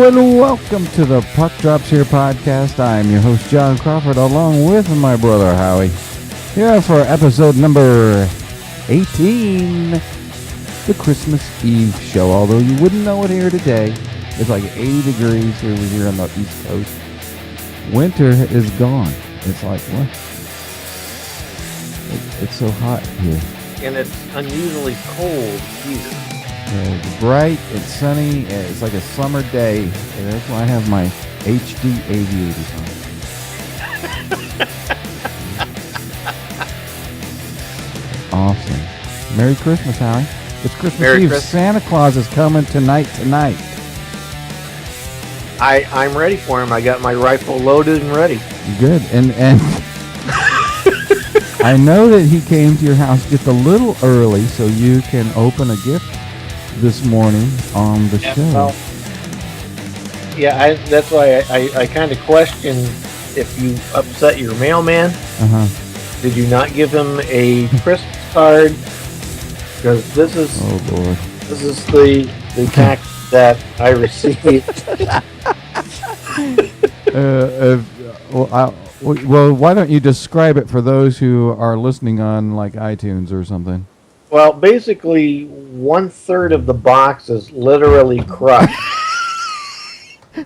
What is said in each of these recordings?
and welcome to the Puck Drops Here podcast. I am your host, John Crawford, along with my brother, Howie. Here for episode number 18, the Christmas Eve show. Although you wouldn't know it here today. It's like 80 degrees here on the East Coast. Winter is gone. It's like, what? It's so hot here. And it's unusually cold here. It's bright, it's sunny, it's like a summer day, and that's why I have my HD aviators on. Awesome. Merry Christmas, Howie. It's Christmas Eve. Christmas. Santa Claus is coming tonight. I'm ready for him. I got my rifle loaded and ready. Good. And I know that he came to your house just a little early so you can open a gift this morning on the show. Well, yeah, that's why I kind of question if you upset your mailman. Did you not give him a Christmas card? Because this is the tax that I received. Well, why don't you describe it for those who are listening on like iTunes or something? Well, basically, 1/3 of the box is literally crushed.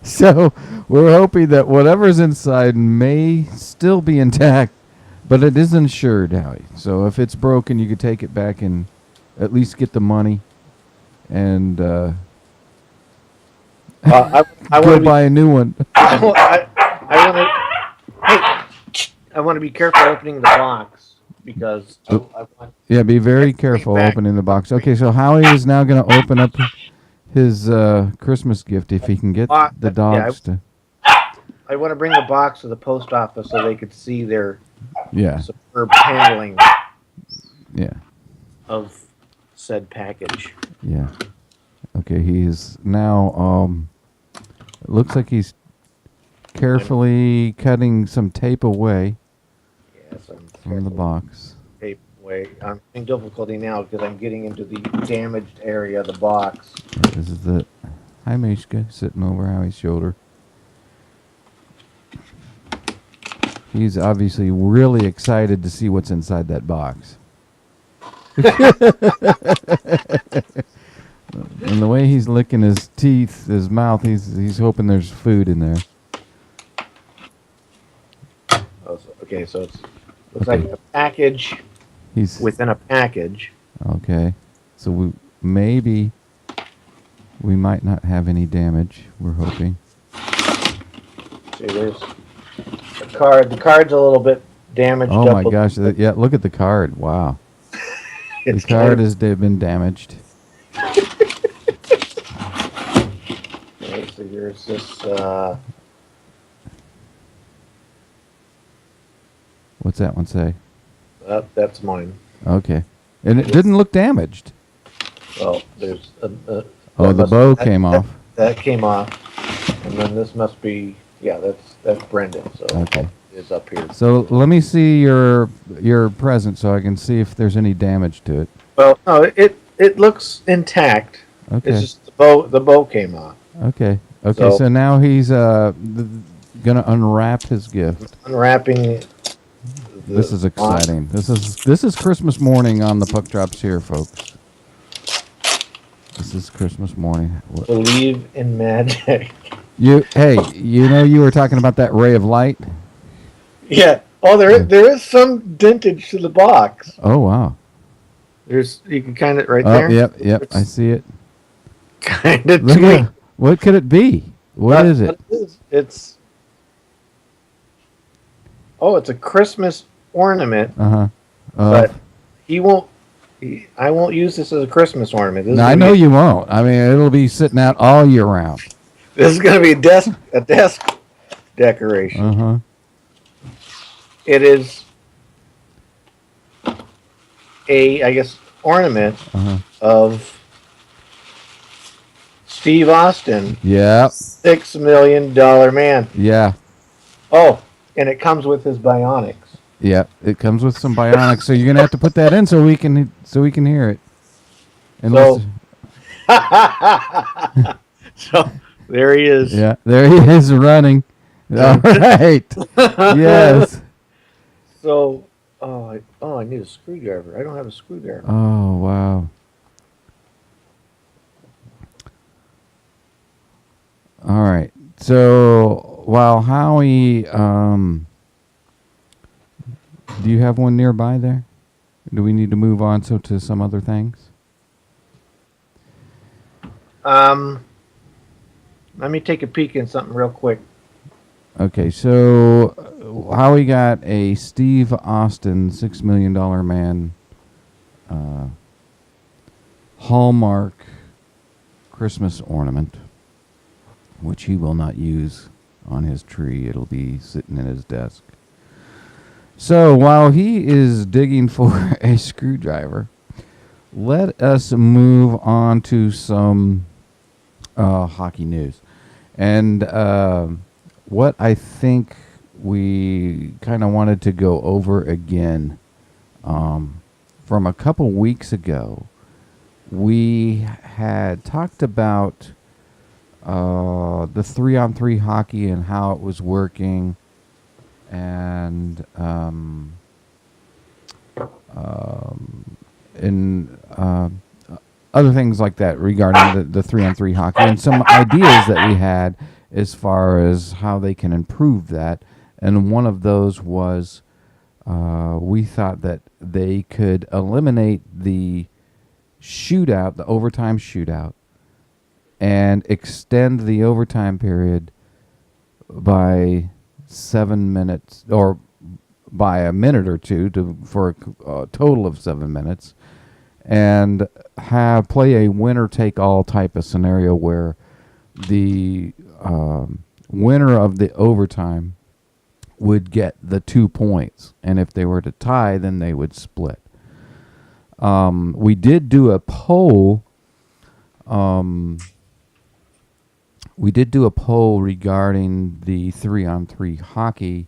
So we're hoping that whatever's inside may still be intact, but it is insured, Howie. So if it's broken, you could take it back and at least get the money and go buy a new one. I want to be careful opening the box. Because I want be very careful opening the box. Okay, so Howie is now going to open up his Christmas gift if he can get the dogs to. I want to bring the box to the post office so they could see their superb handling of said package. Yeah. Okay, he's now. It looks like he's carefully cutting some tape away. From the box. Tape away. I'm having difficulty now because I'm getting into the damaged area of the box. This is the Mishka sitting over Howie's shoulder. He's obviously really excited to see what's inside that box. And the way he's licking his teeth, his mouth, he's hoping there's food in there. Okay, so it's looks like a package within a package. Okay. So we might not have any damage, we're hoping. See, there's the card. The card's a little bit damaged. Oh my gosh. Look at the card. Wow. The card has been damaged. Okay, so here's this... What's that one say? That's mine. Okay. And it didn't look damaged. Well, there's... the bow came off. That came off. And then this must be... Yeah, that's Brendan. So okay. It's up here. So let me see your present so I can see if there's any damage to it. Well, no, it looks intact. Okay. It's just the bow came off. Okay. Okay, so now he's going to unwrap his gift. Unwrapping... This is exciting. This is Christmas morning on the Puck Drops Here, folks. This is Christmas morning. Believe in magic. You were talking about that ray of light? Yeah. Oh, there is some dentage to the box. Oh wow. You can kind of right there. Yep. I see it. Kind of tweak. What could it be? What is it? It's a Christmas ornament. But I won't use this as a Christmas ornament. I know you won't. I mean, it'll be sitting out all year round. This is going to be a desk decoration. It is ornament of Steve Austin. Yeah. $6 million man. Yeah. Oh, and it comes with his bionics. Yeah, it comes with some bionics, so you're gonna have to put that in so we can hear it. And so There he is. Yeah, there he is running. All right. Yes. So, I need a screwdriver. I don't have a screwdriver. Oh, wow. All right. So while Howie, do you have one nearby there? Do we need to move on to some other things? Let me take a peek in something real quick. Okay, so Howie got a Steve Austin $6 million man Hallmark Christmas ornament, which he will not use on his tree. It'll be sitting in his desk. So while he is digging for a screwdriver, let us move on to some hockey news. And what I think we kind of wanted to go over again from a couple weeks ago, we had talked about the 3-on-3 hockey and how it was working, and other things like that regarding the 3-on-3 hockey, and some ideas that we had as far as how they can improve that. And one of those was we thought that they could eliminate the shootout, the overtime shootout, and extend the overtime period by 7 minutes, or by a minute or two, for a total of 7 minutes, and play a winner-take-all type of scenario where the winner of the overtime would get the 2 points, and if they were to tie, then they would split. We did do a poll. Regarding the 3-on-3 hockey,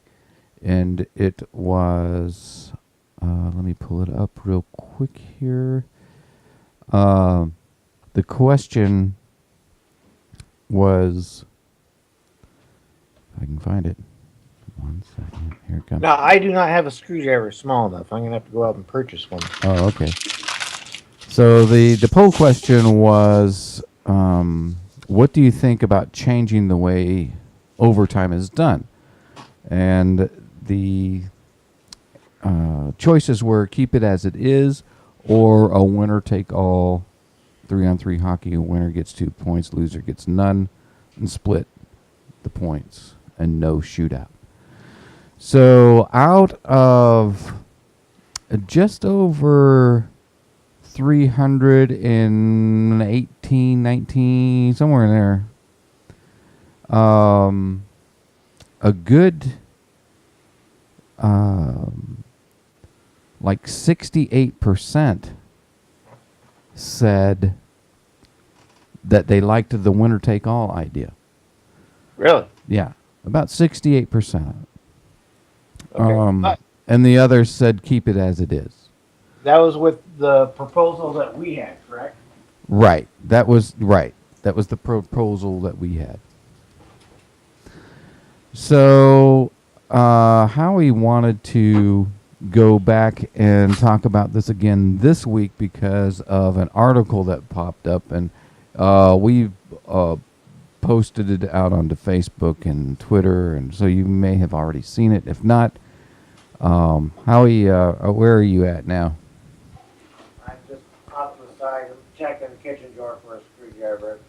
and it was, let me pull it up real quick here. The question was, if I can find it. 1 second. Here it comes. No, I do not have a screwdriver small enough. I'm going to have to go out and purchase one. Oh, okay. So the poll question was, what do you think about changing the way overtime is done? And the choices were keep it as it is, or a winner-take-all 3-on-3 hockey. A winner gets 2 points, loser gets none, and split the points, and no shootout. So out of just over 318, 19, somewhere in there, a good like 68% said that they liked the winner-take-all idea. Really? Yeah, about 68%. Okay. And the others said keep it as it is. That was with the proposal that we had, correct? Right. That was the proposal that we had. So Howie wanted to go back and talk about this again this week because of an article that popped up, and we've posted it out onto Facebook and Twitter, and so you may have already seen it. If not, Howie, where are you at now? I'm just off to the side. I'm checking the kitchen drawer for a screwdriver.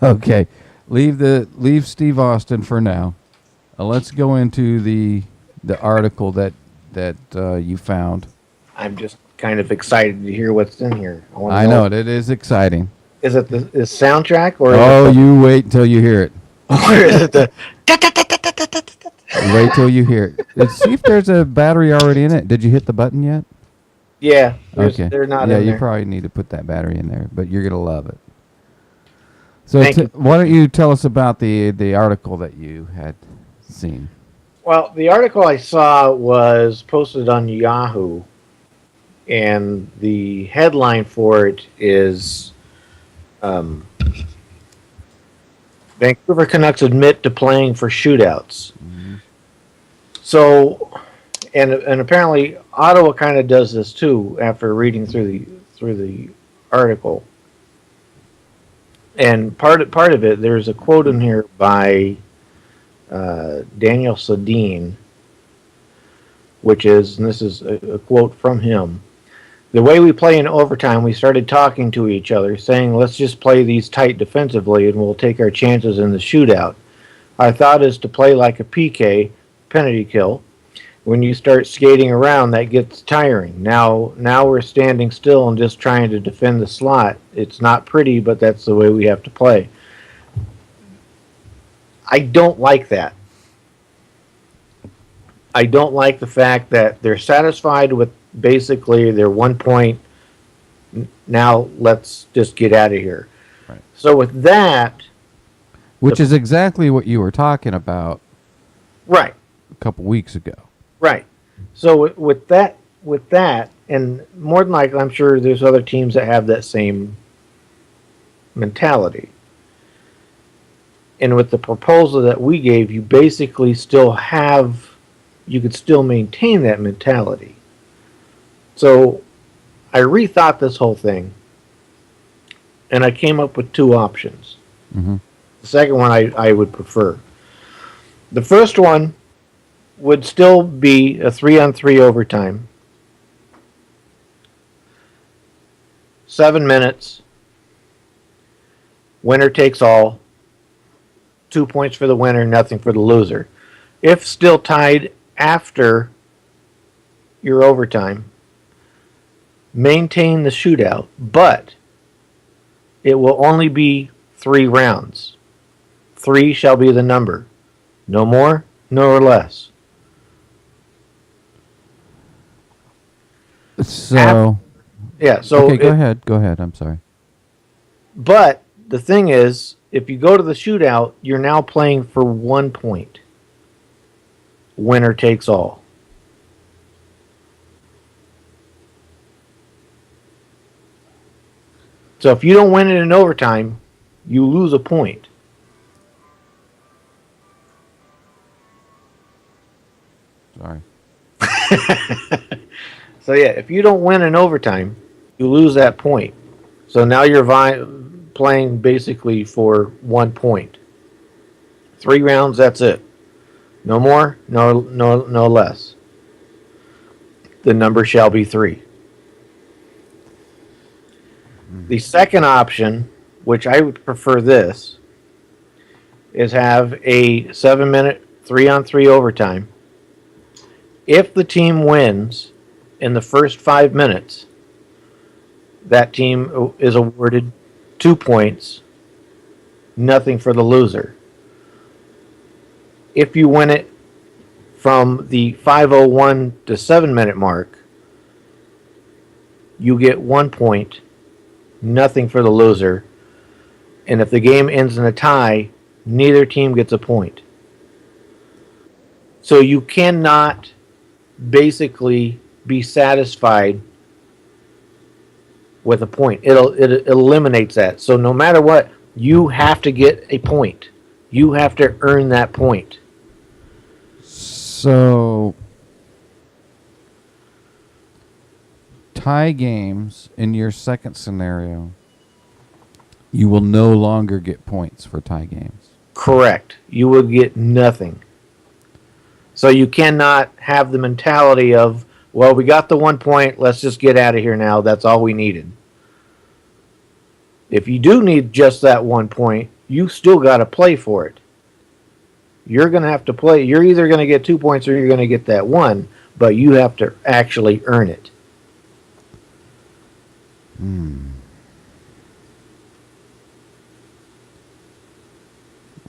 Okay, leave Steve Austin for now. Let's go into the article that you found. I'm just kind of excited to hear what's in here. I know it is exciting. Is it the soundtrack or? Oh, you wait until you hear it. Or is it the? Wait till you hear it. See if there's a battery already in it. Did you hit the button yet? Yeah. Okay. They're not. Yeah, in you there. probably need to put that battery in there, but you're gonna love it. So Thank you. why don't you tell us about the article that you had seen? Well, the article I saw was posted on Yahoo, and the headline for it is Vancouver Canucks admit to playing for shootouts. Mm-hmm. So, and apparently Ottawa kind of does this too. After reading through the article, and part of it, there's a quote in here by Daniel Sedin, which is, and this is a quote from him. The way we play in overtime, we started talking to each other, saying, let's just play these tight defensively and we'll take our chances in the shootout. Our thought is to play like a PK, penalty kill. When you start skating around, that gets tiring. Now we're standing still and just trying to defend the slot. It's not pretty, but that's the way we have to play. I don't like that. I don't like the fact that they're satisfied with basically their 1 point. Now let's just get out of here. Right. So with that, which is exactly what you were talking about, right, a couple weeks ago. Right. So with that, and more than likely, I'm sure there's other teams that have that same mentality. And with the proposal that we gave, you basically you could still maintain that mentality. So I rethought this whole thing, and I came up with two options. Mm-hmm. The second one I would prefer. The first one would still be a 3-on-3 overtime. 7 minutes. Winner takes all. 2 points for the winner, nothing for the loser. If still tied after your overtime, maintain the shootout, but it will only be 3 rounds. 3 shall be the number. No more, no less. So, So okay, go ahead. I'm sorry. But the thing is, if you go to the shootout, you're now playing for 1 point. Winner takes all. So if you don't win it in overtime, you lose a point. Sorry. So yeah, if you don't win in overtime, you lose that point. So now you're playing basically for 1 point. 3 rounds, that's it. No more, no less. The number shall be 3. The second option, which I would prefer this, is have a 7-minute 3-on-3 overtime. If the team wins in the first 5 minutes, that team is awarded 2 points, nothing for the loser. If you win it from the 5:01 to 7-minute mark, you get 1 point, nothing for the loser. And if the game ends in a tie, neither team gets a point. So you cannot basically be satisfied with a point. It eliminates that. So no matter what, you have to get a point. You have to earn that point. So tie games in your second scenario, you will no longer get points for tie games. Correct. You will get nothing. So you cannot have the mentality of, well, we got the 1 point, let's just get out of here now. That's all we needed. If you do need just that 1 point, you still got to play for it. You're going to have to play. You're either going to get 2 points or you're going to get that 1, but you have to actually earn it.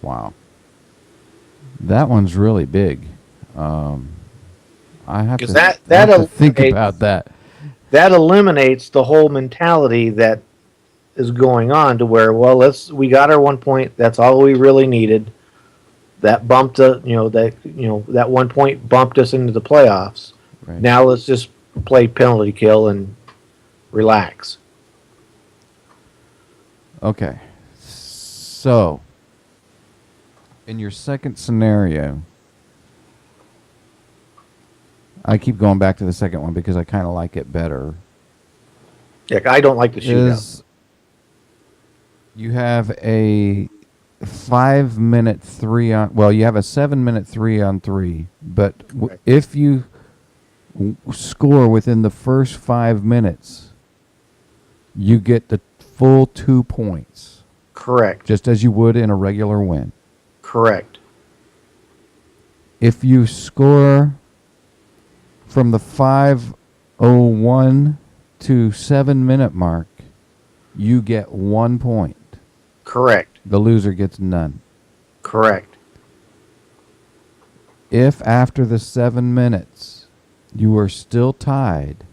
Wow. That one's really big. I have to think about that. That eliminates the whole mentality that is going on to where, well, we got our 1 point. That's all we really needed. That bumped that 1 point bumped us into the playoffs. Right. Now let's just play penalty kill and relax. Okay. So in your second scenario, I keep going back to the second one because I kind of like it better. Yeah, I don't like the shootout. You have a 5-minute 3-on. Well, you have a 7-minute 3-on-3, but if you score within the first 5 minutes, you get the full 2 points. Correct. Just as you would in a regular win. Correct. If you score from the 5:01 to 7-minute mark, you get 1 point. Correct. The loser gets none. Correct. If after the 7 minutes you are still tied,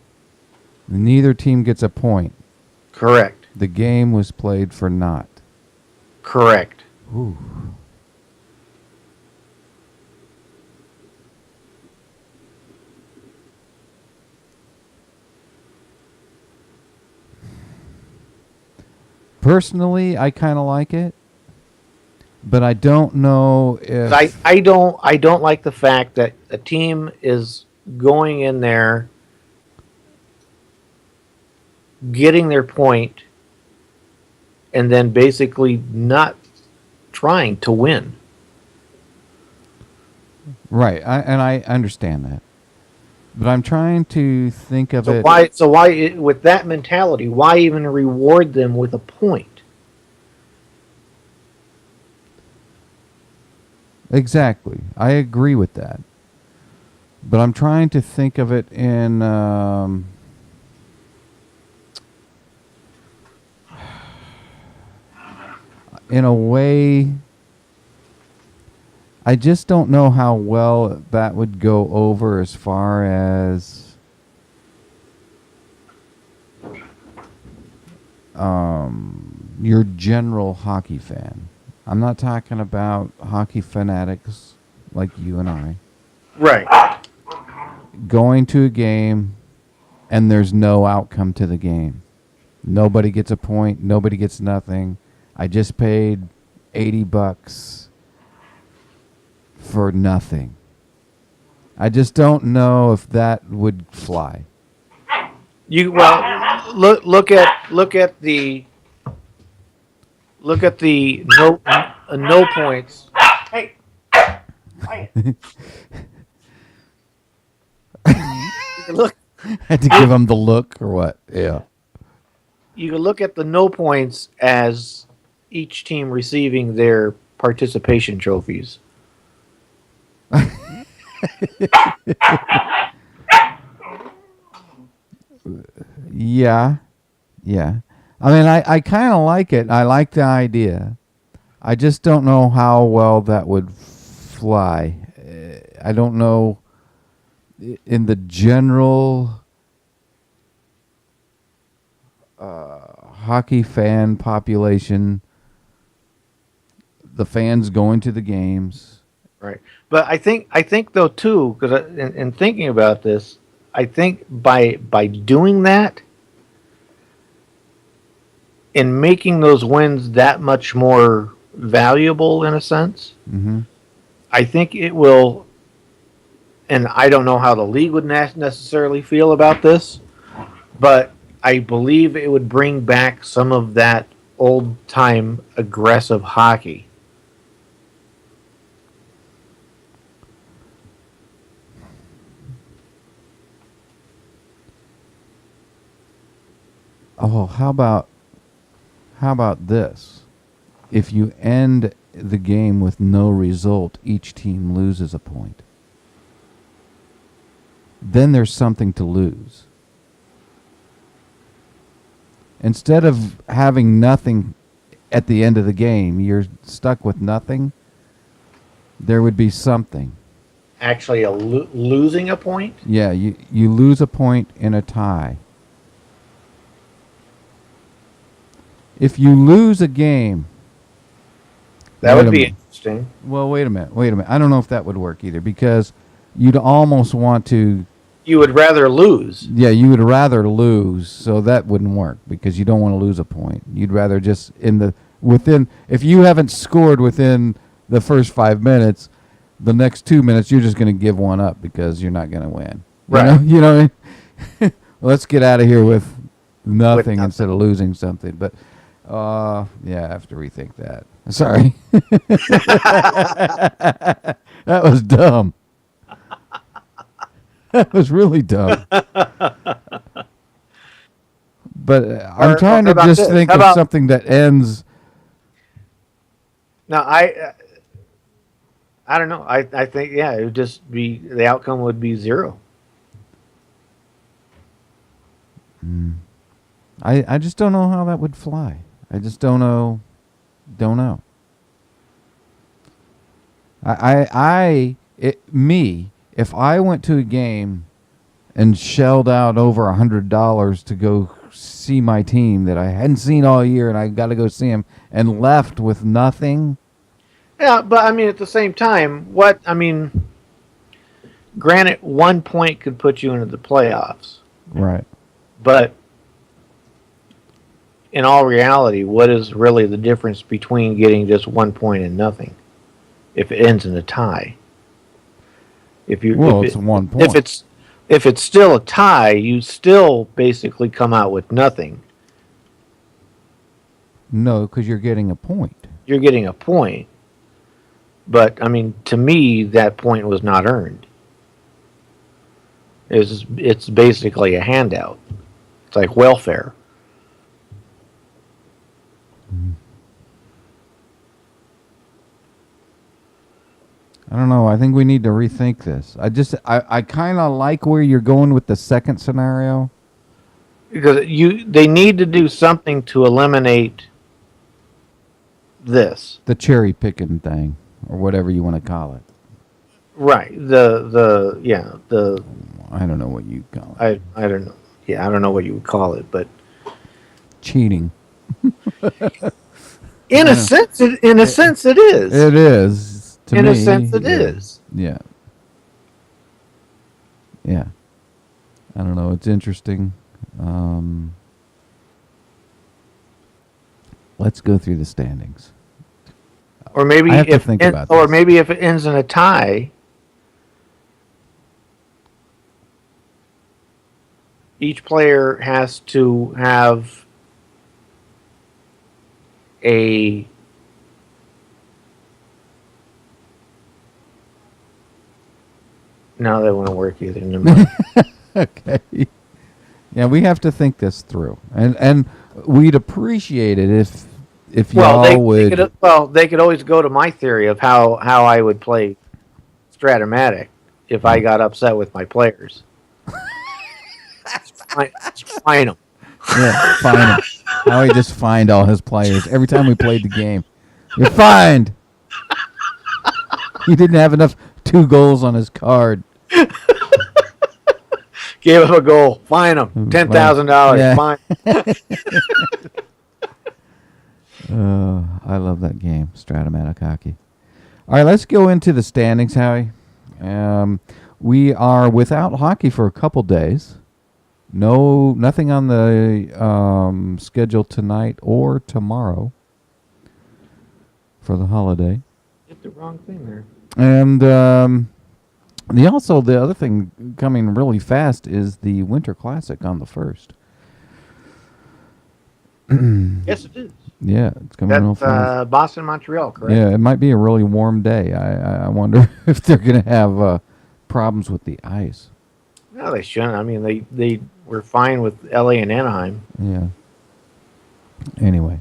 neither team gets a point. Correct. The game was played for naught. Correct. Ooh. Personally, I kind of like it, but I don't know if I don't like the fact that a team is going in there, getting their point, and then basically not trying to win. Right, I understand that, but I'm trying to think of it. Why, with that mentality, why even reward them with a point? Exactly, I agree with that, but I'm trying to think of it in a way. I just don't know how well that would go over as far as your general hockey fan. I'm not talking about hockey fanatics like you and I. Right. Going to a game and there's no outcome to the game. Nobody gets a point. Nobody gets nothing. I just paid $80 for nothing. I just don't know if that would fly. Look at the no points. Hey. Look. Had to give him the look or what? Yeah. You can look at the no points as each team receiving their participation trophies. Yeah. I mean, I kind of like it. I like the idea. I just don't know how well that would fly. I don't know in the general hockey fan population, the fans going to the games. Right. But I think though too, because in thinking about this, I think by doing that and making those wins that much more valuable in a sense, I think it will. And I don't know how the league would necessarily feel about this, but I believe it would bring back some of that old time aggressive hockey. Oh, how about this? If you end the game with no result, each team loses a point. Then there's something to lose. Instead of having nothing at the end of the game, you're stuck with nothing. There would be something. Actually, losing a point? Yeah, you lose a point in a tie. If you lose a game... That would be interesting. Well, wait a minute. I don't know if that would work either, because you'd almost want to... You would rather lose. Yeah, you would rather lose, so that wouldn't work, because you don't want to lose a point. You'd rather just if you haven't scored within the first 5 minutes, the next 2 minutes you're just going to give one up because you're not going to win. Right. You know what I mean? Let's get out of here with nothing instead of losing something. But yeah, I have to rethink that. Sorry. That was dumb. That was really dumb. But I'm trying to just think of something that ends. No, I don't know. I think, yeah, it would just be, the outcome would be 0. I just don't know how that would fly. I just don't know. Don't know. If I went to a game and shelled out over $100 to go see my team that I hadn't seen all year and I got to go see them and left with nothing. Yeah, but I mean, at the same time, granted, 1 point could put you into the playoffs. Right. But in all reality, what is really the difference between getting just 1 point and nothing if it ends in a tie? It's 1 point. If it's still a tie, you still basically come out with nothing. No, because you're getting a point. You're getting a point. But, I mean, to me, that point was not earned. It's basically a handout. It's like welfare. I don't know. I think we need to rethink this. I kind of like where you're going with the second scenario. Because they need to do something to eliminate this. The cherry picking thing, or whatever you want to call it. Right. The I don't know what you call it. I don't know. Yeah, I don't know what you would call it, but cheating. In a sense, it is. It is. In a sense, it is. Yeah. Yeah. I don't know. It's interesting. Let's go through the standings. Or maybe if it ends in a tie, each player has to have a No, that wouldn't work either. Okay. Yeah, we have to think this through, and we'd appreciate it if y'all would. They could always go to my theory of how I would play Stratomatic if I got upset with my players. Fine them. Yeah, fine them. How he just fined all his players every time we played the game. You're fined. He didn't have enough 2 goals on his card. Gave him a goal. Fine him. $10,000. Yeah. Fine. I love that game, Stratomatic hockey. All right, let's go into the standings, Howie. We are without hockey for a couple days. Nothing on the schedule tonight or tomorrow for the holiday. Hit the wrong thing there. And the other thing coming really fast is the Winter Classic on the 1st. Yes, it is. Yeah, it's coming real fast. Boston, Montreal, correct? Yeah, it might be a really warm day. I wonder if they're going to have problems with the ice. No, they shouldn't. I mean, they were fine with LA and Anaheim. Yeah. Anyway,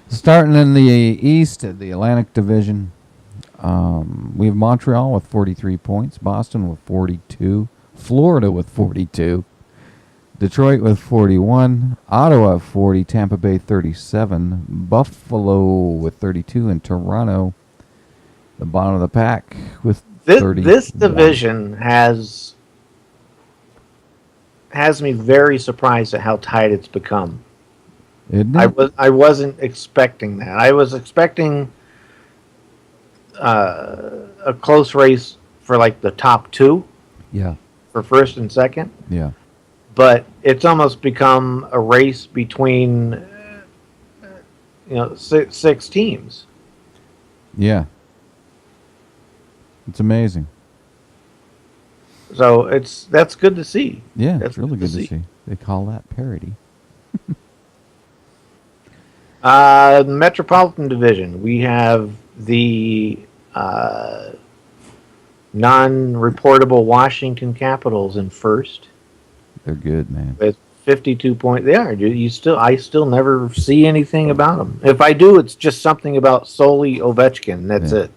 starting in the East, the Atlantic Division. We have Montreal with 43 points, Boston with 42, Florida with 42, Detroit with 41, Ottawa 40, Tampa Bay 37, Buffalo with 32, and Toronto, the bottom of the pack, with 30. This division has me very surprised at how tight it's become. Isn't it? I wasn't expecting that. I was expecting a close race for like the top 2. Yeah. For first and second. Yeah. But it's almost become a race between 6 teams. Yeah. It's amazing. So that's good to see. Yeah, that's it's really good to see. They call that parody. Metropolitan Division. We have the non-reportable Washington Capitals in first. They're good, man. With 52 points. They are. I still never see anything about them. If I do, it's just something about solely Ovechkin. That's it.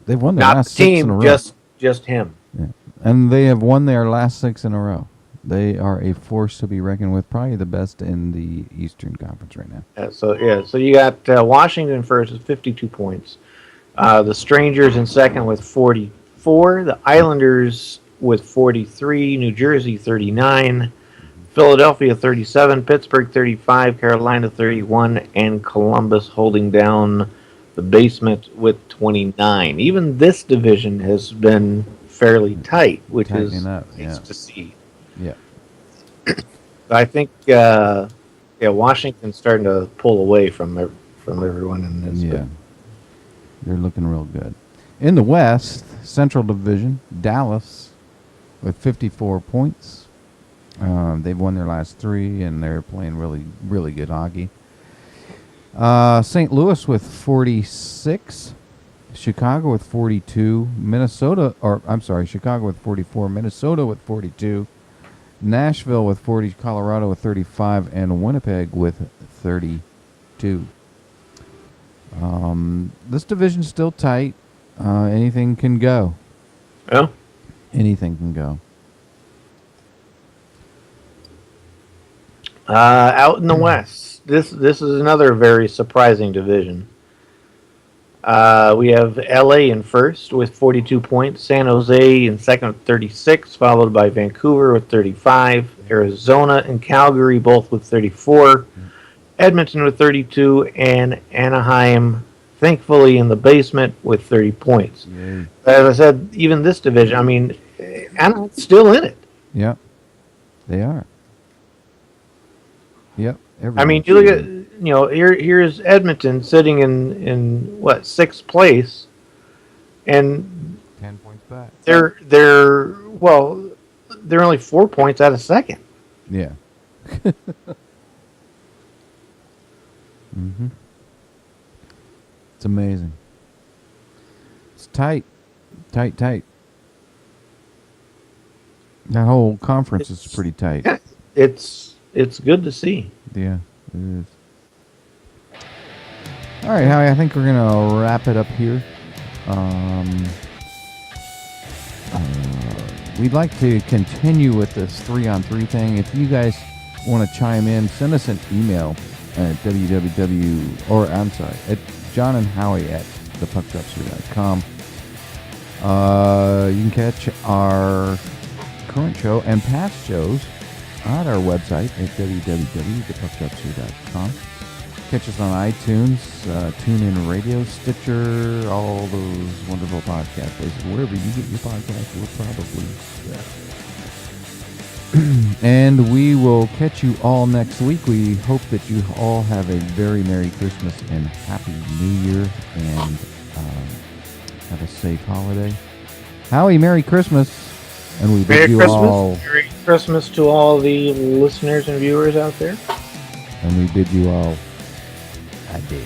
They've won their Not last the team, 6 in a row. just him. Yeah. And they have won their last 6 in a row. They are a force to be reckoned with, probably the best in the Eastern Conference right now. So you got Washington first with 52 points. The Strangers in second with 44. The Islanders with 43. New Jersey 39. Philadelphia 37. Pittsburgh 35. Carolina 31. And Columbus holding down the basement with 29. Even this division has been fairly tight, which is nice to see. Yeah. I think, Washington's starting to pull away from everyone in this. Yeah. They're looking real good. In the West, Central Division, Dallas with 54 points. They've won their last 3, and they're playing really, really good hockey. St. Louis with 46. Chicago with 42. Chicago with 44. Minnesota with 42. Nashville with 40. Colorado with 35. And Winnipeg with 32. This division's still tight. Anything can go. Yeah. Anything can go. Out in the West, this is another very surprising division. We have LA in first with 42 points, San Jose in second with 36, followed by Vancouver with 35, Arizona and Calgary both with 34, Edmonton with 32, and Anaheim, thankfully, in the basement with 30 points. Yay. As I said, even this division, Anaheim's still in it. Yep, they are. Yep. You look at, here's Edmonton sitting in what, 6th place, and 10 points back. They're only 4 points out of second. Yeah. Mm-hmm. It's amazing. It's tight. Tight. That whole conference is pretty tight. Yeah, it's good to see. Yeah, it is. All right, Howie, I think we're going to wrap it up here. We'd like to continue with this 3-on-3 thing. If you guys want to chime in, send us an email at at Jon and Howie at thepuckdropshow.com. You can catch our current show and past shows at our website at www.thepuckdropshow.com. Catch us on iTunes, TuneIn Radio, Stitcher, all those wonderful podcast places. Wherever you get your podcast, we're probably there. And we will catch you all next week. We hope that you all have a very Merry Christmas and Happy New Year, and have a safe holiday. Howie, Merry Christmas. And we bid you all... Merry Christmas to all the listeners and viewers out there. And we bid you all adieu.